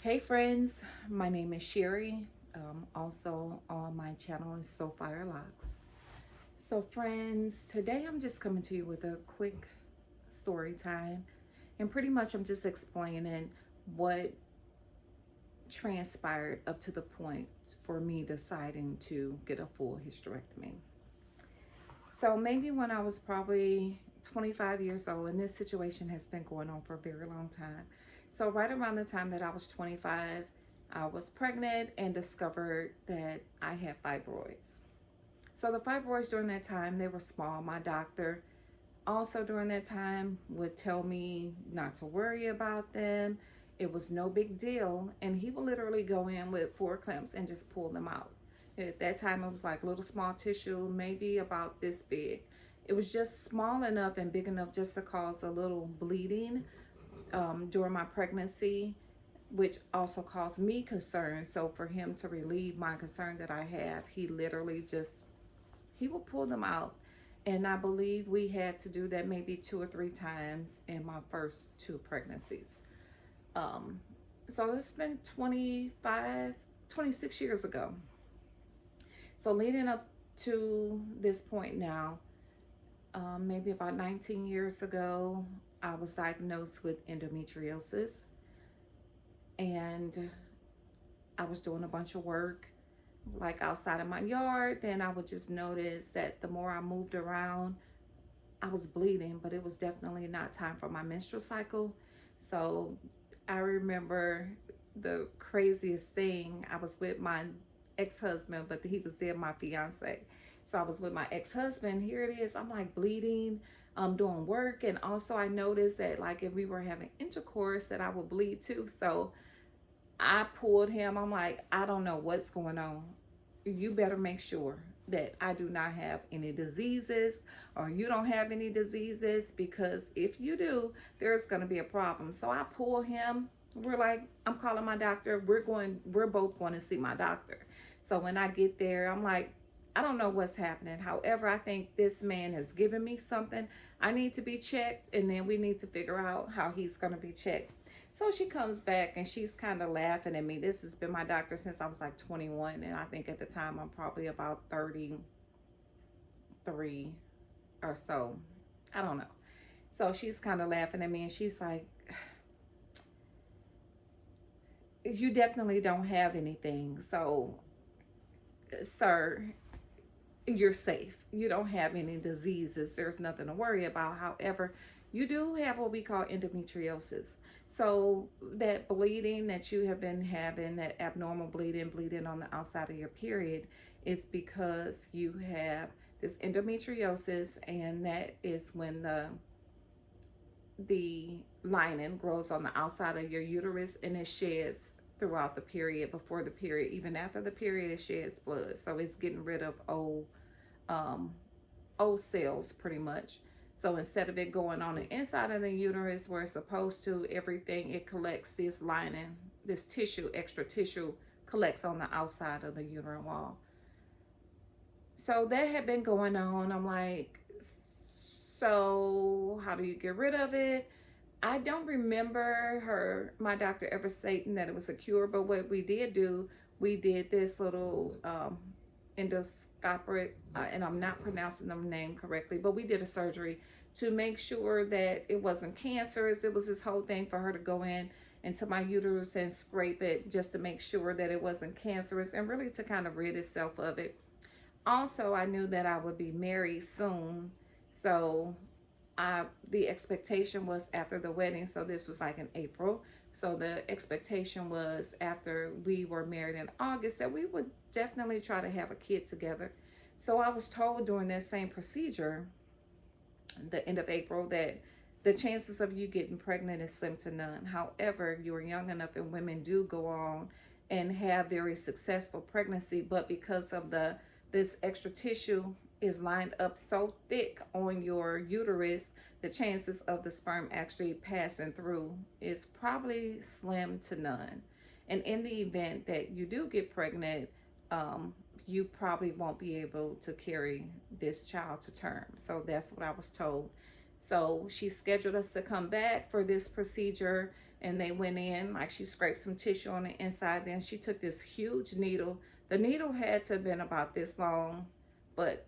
Hey friends, my name is Sherry. Also on my channel is So Fire Locks. So friends, today I'm just coming to you with a quick story time. And pretty much I'm just explaining what transpired up to the point for me deciding to get a full hysterectomy. So maybe when I was probably 25 years old, and this situation has been going on for a very long time. So right around the time that I was 25, I was pregnant and discovered that I had fibroids. So the fibroids during that time, they were small. My doctor also during that time would tell me not to worry about them. It was no big deal. And he would literally go in with 4 clamps and just pull them out. At that time, it was like little small tissue, maybe about this big. It was just small enough and big enough just to cause a little bleeding during my pregnancy, which also caused me concern. So for him to relieve my concern that I have, he literally just, he will pull them out. And I believe we had to do that maybe 2 or 3 times in my first 2 pregnancies. So it's been 26 years ago. So leading up to this point now, maybe about 19 years ago, I was diagnosed with endometriosis, and I was doing a bunch of work like outside of my yard. Then I would just notice that the more I moved around, I was bleeding, but it was definitely not time for my menstrual cycle. So I remember the craziest thing. I was with my ex-husband, but he was there, my fiance. So I was with my ex-husband. Here it is. I'm like bleeding, doing work. And also I noticed that like if we were having intercourse that I would bleed too. So I pulled him. I'm like, I don't know what's going on. You better make sure that I do not have any diseases, or you don't have any diseases, because if you do, there's going to be a problem. So I pull him. We're like, I'm calling my doctor. We're both going to see my doctor. So when I get there, I'm like, I don't know what's happening. However, I think this man has given me something. I need to be checked, and then we need to figure out how he's going to be checked. So she comes back and she's kind of laughing at me. This has been my doctor since I was like 21. And I think at the time I'm probably about 33 or so. I don't know. So she's kind of laughing at me and she's like, you definitely don't have anything. So, sir, you're safe. You don't have any diseases. There's nothing to worry about. However, you do have what we call endometriosis. So that bleeding that you have been having, that abnormal bleeding on the outside of your period, is because you have this endometriosis, and that is when the lining grows on the outside of your uterus and it sheds throughout the period, before the period, even after the period, it sheds blood. So it's getting rid of old cells pretty much. So instead of it going on the inside of the uterus where it's supposed to, everything, it collects this lining, this tissue, extra tissue collects on the outside of the uterine wall. So that had been going on. I'm like, so how do you get rid of it? I don't remember my doctor ever stating that it was a cure, but what we did do, we did this little endoscopic, and I'm not pronouncing the name correctly, but we did a surgery to make sure that it wasn't cancerous. It was this whole thing for her to go in into my uterus and scrape it just to make sure that it wasn't cancerous, and really to kind of rid itself of it. Also, I knew that I would be married soon, so the expectation was after the wedding. So this was like in April. So the expectation was after we were married in August that we would definitely try to have a kid together. So I was told during that same procedure, the end of April, that the chances of you getting pregnant is slim to none. However, you are young enough, and women do go on and have very successful pregnancy, but because of this extra tissue is lined up so thick on your uterus, the chances of the sperm actually passing through is probably slim to none. And in the event that you do get pregnant, you probably won't be able to carry this child to term. So that's what I was told. So she scheduled us to come back for this procedure, and they went in, like she scraped some tissue on the inside. Then she took this huge needle. The needle had to have been about this long, but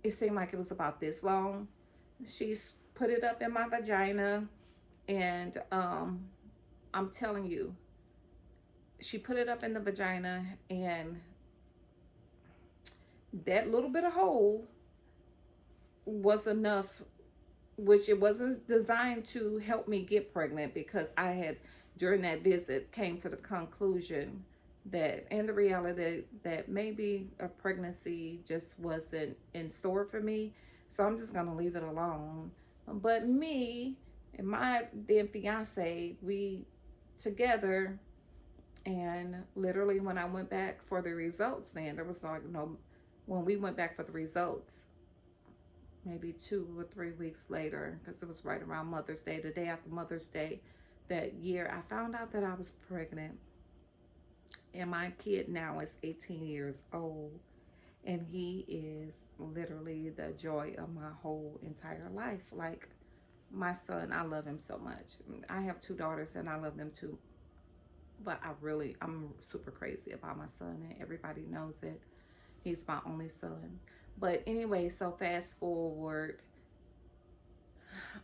it seemed like it was about this long. She put it up in my vagina, and I'm telling you, she put it up in the vagina, and that little bit of hole was enough, which it wasn't designed to help me get pregnant, because I had, during that visit, came to the conclusion that, and the reality that maybe a pregnancy just wasn't in store for me. So I'm just gonna leave it alone. But me and my then fiance, we together, and literally when I went back for the results, then there was like no, when we went back for the results, maybe 2 or 3 weeks later, because it was right around Mother's Day, the day after Mother's Day that year, I found out that I was pregnant. And my kid now is 18 years old, and he is literally the joy of my whole entire life. Like my son, I love him so much. I have 2 daughters and I love them too, but I'm super crazy about my son, and everybody knows it. He's my only son. But anyway, so fast forward,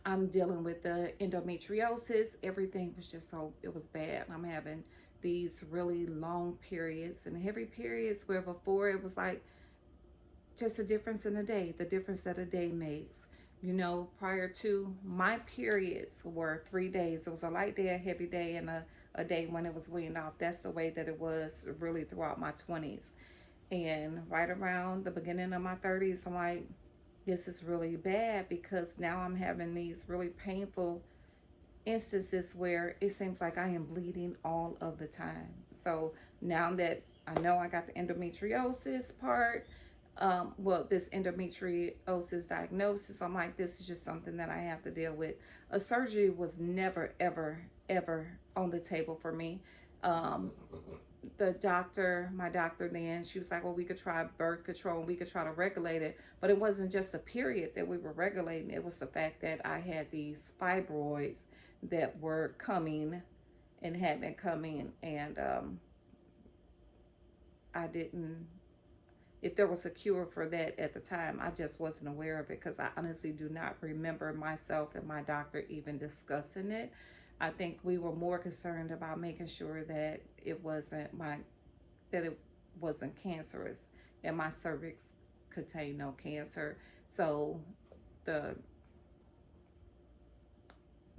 I'm dealing with the endometriosis. Everything was just so, it was bad. I'm having these really long periods and heavy periods, where before it was like just a difference in a day, the difference that a day makes. You know, prior to, my periods were 3 days. It was a light day, a heavy day, and a day when it was weaned off. That's the way that it was really throughout my 20s. And right around the beginning of my 30s, I'm like, this is really bad, because now I'm having these really painful instances where it seems like I am bleeding all of the time. So now that I know I got the endometriosis part, well, this endometriosis diagnosis, I'm like, this is just something that I have to deal with. A surgery was never, ever, ever on the table for me. The doctor, my doctor then, she was like, well, we could try birth control and we could try to regulate it. But it wasn't just the period that we were regulating. It was the fact that I had these fibroids that were coming and had been coming. And I didn't, if there was a cure for that at the time, I just wasn't aware of it, because I honestly do not remember myself and my doctor even discussing it. I think we were more concerned about making sure that it wasn't cancerous, and my cervix contained no cancer. So the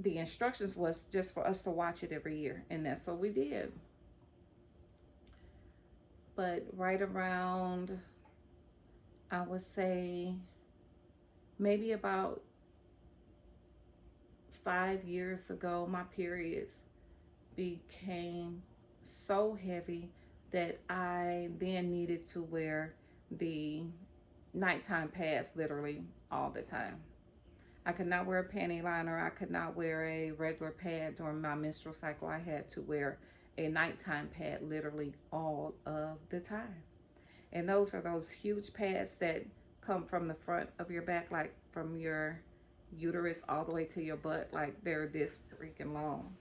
instructions was just for us to watch it every year, and that's what we did. But right around, I would say maybe about 5 years ago, my periods became so heavy that I then needed to wear the nighttime pads literally all the time. I could not wear a panty liner. I could not wear a regular pad during my menstrual cycle. I had to wear a nighttime pad literally all of the time. And those are those huge pads that come from the front of your back, like from your uterus all the way to your butt. Like they're this freaking long.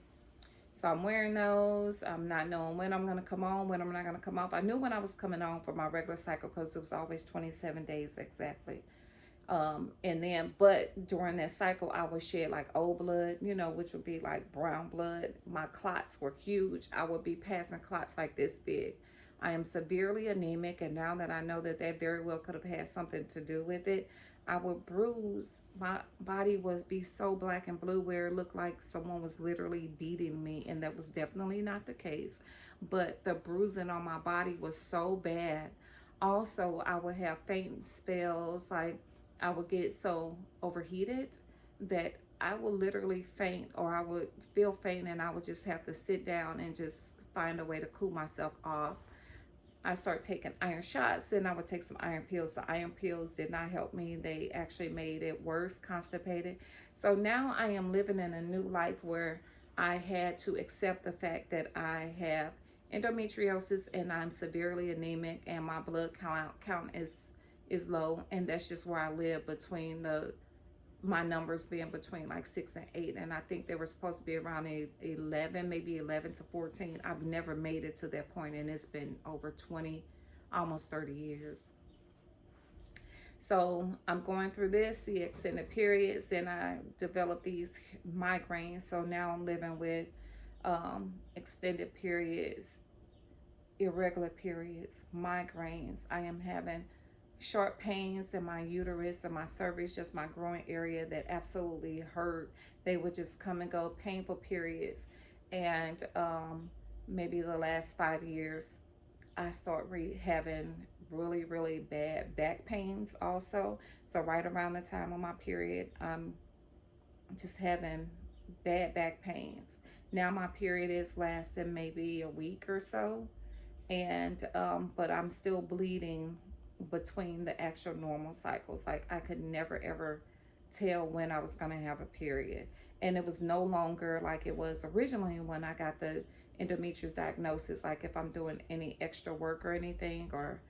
So I'm wearing those. I'm not knowing when I'm going to come on, when I'm not going to come off. I knew when I was coming on for my regular cycle, because it was always 27 days exactly. And then, but during that cycle, I would shed like old blood, you know, which would be like brown blood. My clots were huge. I would be passing clots like this big. I am severely anemic, and now that I know that that very well could have had something to do with it, I would bruise. My body would be so black and blue where it looked like someone was literally beating me, and that was definitely not the case. But the bruising on my body was so bad. Also, I would have faint spells, like I would get so overheated that I would literally faint, or I would feel faint, and I would just have to sit down and just find a way to cool myself off. I started taking iron shots, and I would take some iron pills. The iron pills did not help me. They actually made it worse, constipated. So now I am living in a new life where I had to accept the fact that I have endometriosis and I'm severely anemic, and my blood count is low, and that's just where I live, between the my numbers being between like 6 and 8, and I think they were supposed to be around 11, maybe 11 to 14. I've never made it to that point, and it's been over 20, almost 30 years. So I'm going through this, the extended periods, and I developed these migraines. So now I'm living with extended periods, irregular periods, migraines. I am having sharp pains in my uterus and my cervix, just my groin area, that absolutely hurt. They would just come and go, painful periods. And maybe the last 5 years, I start having really, really bad back pains also. So right around the time of my period, I'm just having bad back pains. Now my period is lasting maybe a week or so, and but I'm still bleeding between the actual normal cycles. Like I could never ever tell when I was gonna have a period, and it was no longer like it was originally when I got the endometriosis diagnosis. Like if I'm doing any extra work or anything, or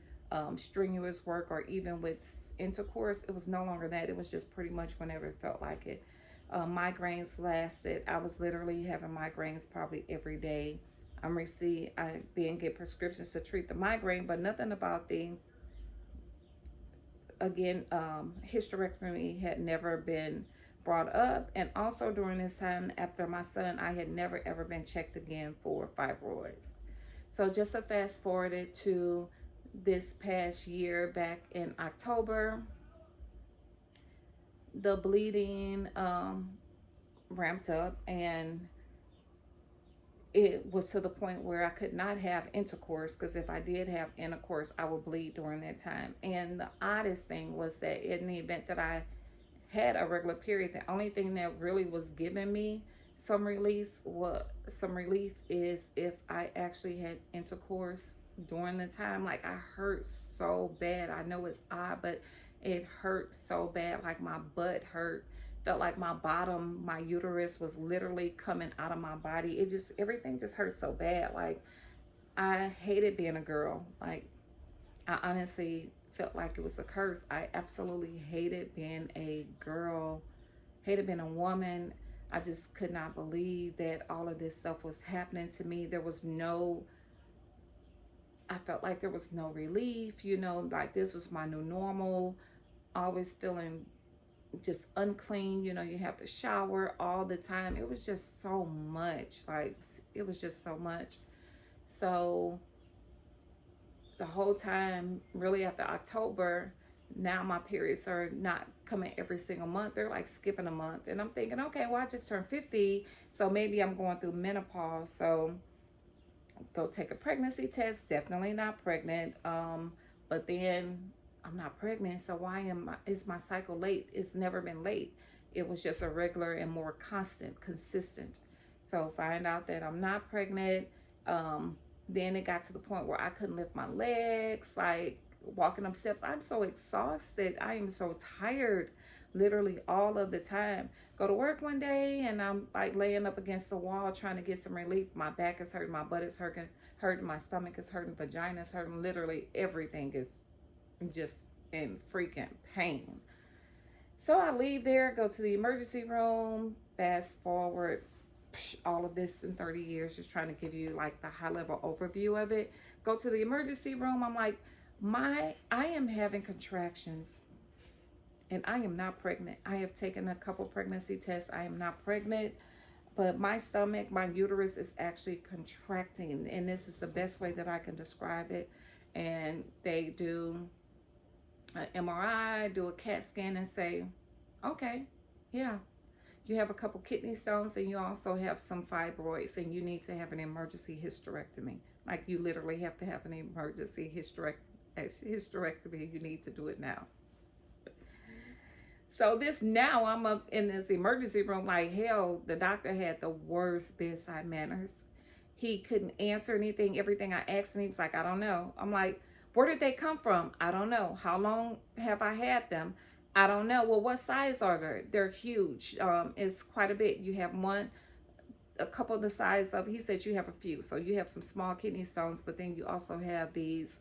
strenuous work, or even with intercourse, it was no longer that. It was just pretty much whenever it felt like it. Migraines lasted. I was literally having migraines probably every day. I then get prescriptions to treat the migraine, but nothing about the, again, hysterectomy had never been brought up. And also during this time after my son, I had never ever been checked again for fibroids. So just to fast forward it to this past year, back in October, the bleeding ramped up, and it was to the point where I could not have intercourse, because if I did have intercourse, I would bleed during that time. And the oddest thing was that in the event that I had a regular period, the only thing that really was giving me some relief is if I actually had intercourse during the time. Like I hurt so bad. I know it's odd, but it hurt so bad. Like my butt hurt. Felt like my bottom, my uterus was literally coming out of my body. Everything just hurt so bad. Like I hated being a girl. Like I honestly felt like it was a curse. I absolutely hated being a girl, hated being a woman. I just could not believe that all of this stuff was happening to me. I felt like there was no relief, like this was my new normal. Always feeling just unclean, you have to shower all the time. It was just so much. Like it was just so much. So the whole time, really after October, now my periods are not coming every single month. They're like skipping a month. And I'm thinking, okay, well, I just turned 50, so maybe I'm going through menopause. So go take a pregnancy test. Definitely not pregnant. But then I'm not pregnant, so is my cycle late? It's never been late. It was just a regular and more consistent. So find out that I'm not pregnant. Then it got to the point where I couldn't lift my legs, like walking up steps. I'm so exhausted. I am so tired, literally all of the time. Go to work one day and I'm like laying up against the wall trying to get some relief. My back is hurting, my butt is hurting, my stomach is hurting, vagina is hurting. Literally everything is just in freaking pain. So I leave there, go to the emergency room. Fast forward all of this in 30 years, just trying to give you like the high level overview of it. Go to the emergency room. I'm like, I am having contractions and I am not pregnant. I have taken a couple pregnancy tests. I am not pregnant, but my stomach, my uterus is actually contracting, and this is the best way that I can describe it. And they do an MRI, do a CAT scan, and say, okay, yeah, you have a couple kidney stones and you also have some fibroids, and you need to have an emergency hysterectomy. Like you literally have to have an emergency hysterectomy. You need to do it now. So now I'm up in this emergency room like hell. The doctor had the worst bedside manners. He couldn't answer anything. Everything I asked him, he was like, I don't know. I'm like, where did they come from? I don't know. How long have I had them? I don't know. Well, what size are they? They're huge. It's quite a bit. You have a couple of the size of, he said you have a few. So you have some small kidney stones, but then you also have these